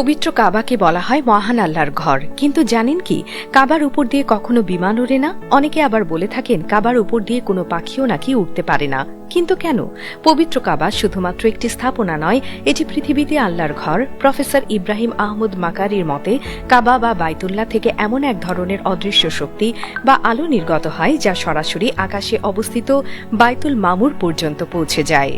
পবিত্র কাবাকে বলা হয় মহান আল্লাহর ঘর, কিন্তু জানেন কি কাবার উপর দিয়ে কখনো বিমান ওড়ে না। অনেকে আবার বলে থাকেন কাবার উপর দিয়ে কোনো পাখিও নাকি উঠতে পারে না। কিন্তু কেন? পবিত্র কাবা শুধুমাত্র একটি স্থাপনা নয়, এটি পৃথিবীতে আল্লাহর ঘর। প্রফেসর ইব্রাহিম আহমদ মাকারির মতে কাবা বা বাইতুল্লাহ থেকে এমন এক ধরনের অদৃশ্য শক্তি বা আলো নির্গত হয় যা সরাসরি আকাশে অবস্থিত বাইতুল মামুর পর্যন্ত পৌঁছে যায়।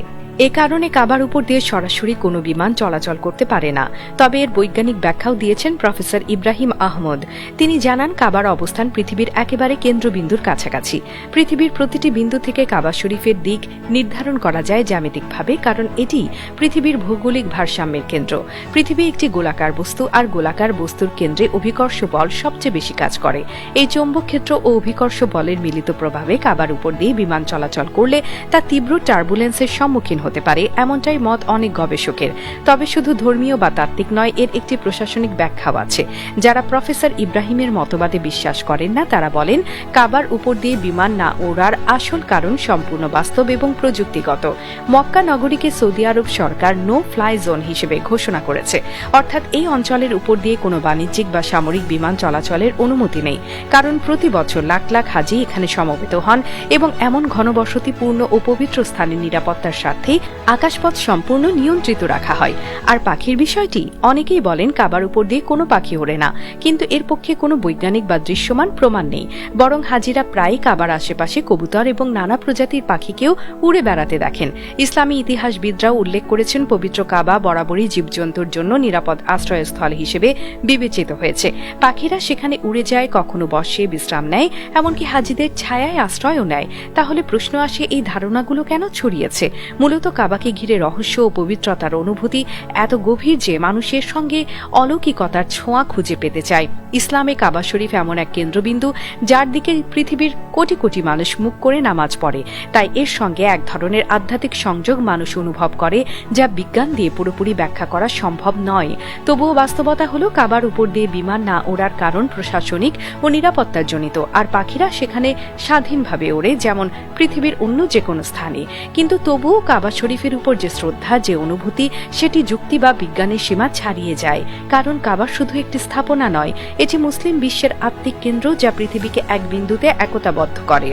এ কারণে কাবার উপর দিয়ে সরাসরি কোনো বিমান চলাচল করতে পারে না। তবে এর বৈজ্ঞানিক ব্যাখ্যাও দিয়েছেন প্রফেসর ইব্রাহিম আহমদ। তিনি জানান কাবার অবস্থান পৃথিবীর একেবারে কেন্দ্রবিন্দুর কাছাকাছি। পৃথিবীর প্রতিটি বিন্দু থেকে কাবা শরীফের দিক নির্ধারণ করা যায় জ্যামিতিকভাবে, কারণ এটি পৃথিবীর ভৌগোলিক ভারসাম্যের কেন্দ্র। পৃথিবী একটি গোলাকার বস্তু, আর গোলাকার বস্তুর কেন্দ্রে অভিকর্ষ বল সবচেয়ে বেশি কাজ করে। এই চৌম্বক ক্ষেত্র ও অভিকর্ষ বলের মিলিত প্রভাবে কাবার উপর দিয়ে বিমান চলাচল করলে তা তীব্র টার্বুলেন্সের সম্মুখীন হতে পারে, এমনটাই মত অনেক গবেষকের। তবে শুধু ধর্মীয় বা তাত্ত্বিক নয়, এর একটি প্রশাসনিক ব্যাখ্যাও আছে। যারা প্রফেসর ইব্রাহিমের মতবাদে বিশ্বাস করেন না তারা বলেন কাবার উপর দিয়ে বিমান না ওড়ার আসল কারণ সম্পূর্ণ বাস্তব এবং প্রযুক্তিগত। মক্কা নগরীকে সৌদি আরব সরকার নো ফ্লাই জোন হিসেবে ঘোষণা করেছে, অর্থাৎ এই অঞ্চলের উপর দিয়ে কোনো বাণিজ্যিক বা সামরিক বিমান চলাচলের অনুমতি নেই। কারণ প্রতি বছর লাখ লাখ হাজি এখানে সমবেত হন এবং এমন ঘনবসতিপূর্ণ ও পবিত্র স্থানের নিরাপত্তার স্বার্থে আকাশপথ সম্পূর্ণ নিয়ন্ত্রিত রাখা হয়। আর পাখির বিষয়টি, অনেকেই বলেন কাবার উপর দিয়ে কোনো পাখি ওড়ে না, কিন্তু এর পক্ষে কোনো বৈজ্ঞানিক বা দৃশ্যমান প্রমাণ নেই। বরং হাজিরা প্রায়ই কাবার আশেপাশে কবুতর এবং নানা প্রজাতির পাখিকেও উড়ে বেড়াতে দেখেন। ইসলামী ইতিহাসবিদরাও উল্লেখ করেছেন পবিত্র কাবা বরাবরই জীবজন্তুর জন্য নিরাপদ আশ্রয়স্থল হিসেবে বিবেচিত হয়েছে। পাখিরা সেখানে উড়ে যায়, কখনো বসে বিশ্রাম নেয়, এমনকি হাজিদের ছায়ায় আশ্রয়ও নেয়। তাহলে প্রশ্ন আসে, এই ধারণাগুলো কেন ছড়িয়েছে? মূলত কাবাকে ঘিরে রহস্য ও পবিত্রতার অনুভূতি এত গভীর যে মানুষের সঙ্গে অলৌকিকতার ছোঁয়া খুঁজে পেতে চায়। ইসলামে কাবা শরীফ এমন এক কেন্দ্রবিন্দু যার দিকে পৃথিবীর কোটি কোটি মানুষ মুখ করে নামাজ পড়ে। তাই এর সঙ্গে এক ধরনের আধ্যাত্মিক সংযোগ মানুষ অনুভব করে, যা বিজ্ঞান দিয়ে পুরোপুরি ব্যাখ্যা করা সম্ভব নয়। তবুও বাস্তবতা হলো কাবার উপর দিয়ে বিমান না ওড়ার কারণ প্রশাসনিক ও নিরাপত্তার জনিত, আর পাখিরা সেখানে স্বাধীনভাবে ওড়ে, যেমন পৃথিবীর অন্য যে কোনো স্থানে। কিন্তু তবুও কাবা শরীফের উপর যে শ্রদ্ধা, যে অনুভূতি, সেটি যুক্তি বা বিজ্ঞানের সীমা ছাড়িয়ে যায়। কারণ কাবা শুধু একটি স্থাপনা নয়, এটি মুসলিম বিশ্বের আত্মিক কেন্দ্র যা পৃথিবীকে এক বিন্দুতে একতাবদ্ধ করে।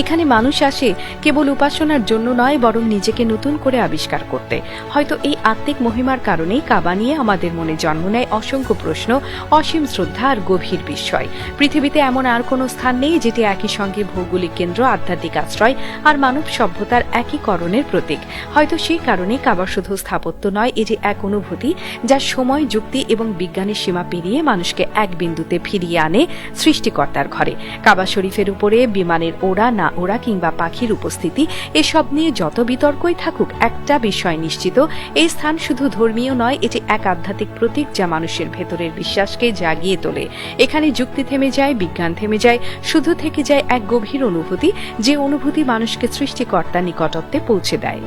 এখানে মানুষ আসে কেবল উপাসনার জন্য নয়, বরং নিজেকে নতুন করে আবিষ্কার করতে। হয়তো এই আত্মিক মহিমার কারণেই কাবা নিয়ে আমাদের মনে জন্ম নেয় অসংখ্য প্রশ্ন, অসীম শ্রদ্ধা আর গভীর বিস্ময়। পৃথিবীতে এমন আর কোনো স্থান নেই যেটি একই সঙ্গে ভৌগোলিক কেন্দ্র, আধ্যাত্মিক আশ্রয় আর মানব সভ্যতার একীকরণের প্রতীক। হয়তো সেই কারণে কাবা শুধু স্থাপত্য নয়, এটি এক অনুভূতি যা সময়, যুক্তি এবং বিজ্ঞানের সীমা পেরিয়ে মানুষকে এক বিন্দুতে ফিরিয়ে আনে সৃষ্টিকর্তার ঘরে। কাবা শরীফের উপরে বিমানের ওড়া না ওড়া কিংবা পাখির উপস্থিতি, এসব নিয়ে যত বিতর্কই থাকুক, একটা বিষয় নিশ্চিত, এই স্থান শুধু ধর্মীয় নয়, এটি এক আধ্যাত্মিক প্রতীক যা মানুষের ভেতরের বিশ্বাসকে জাগিয়ে তোলে। এখানে যুক্তি থেমে যায়, বিজ্ঞান থেমে যায়, শুধু থেকে যায় এক গভীর অনুভূতি, যে অনুভূতি মানুষকে সৃষ্টিকর্তার নিকটত্বে পৌঁছে দেয়।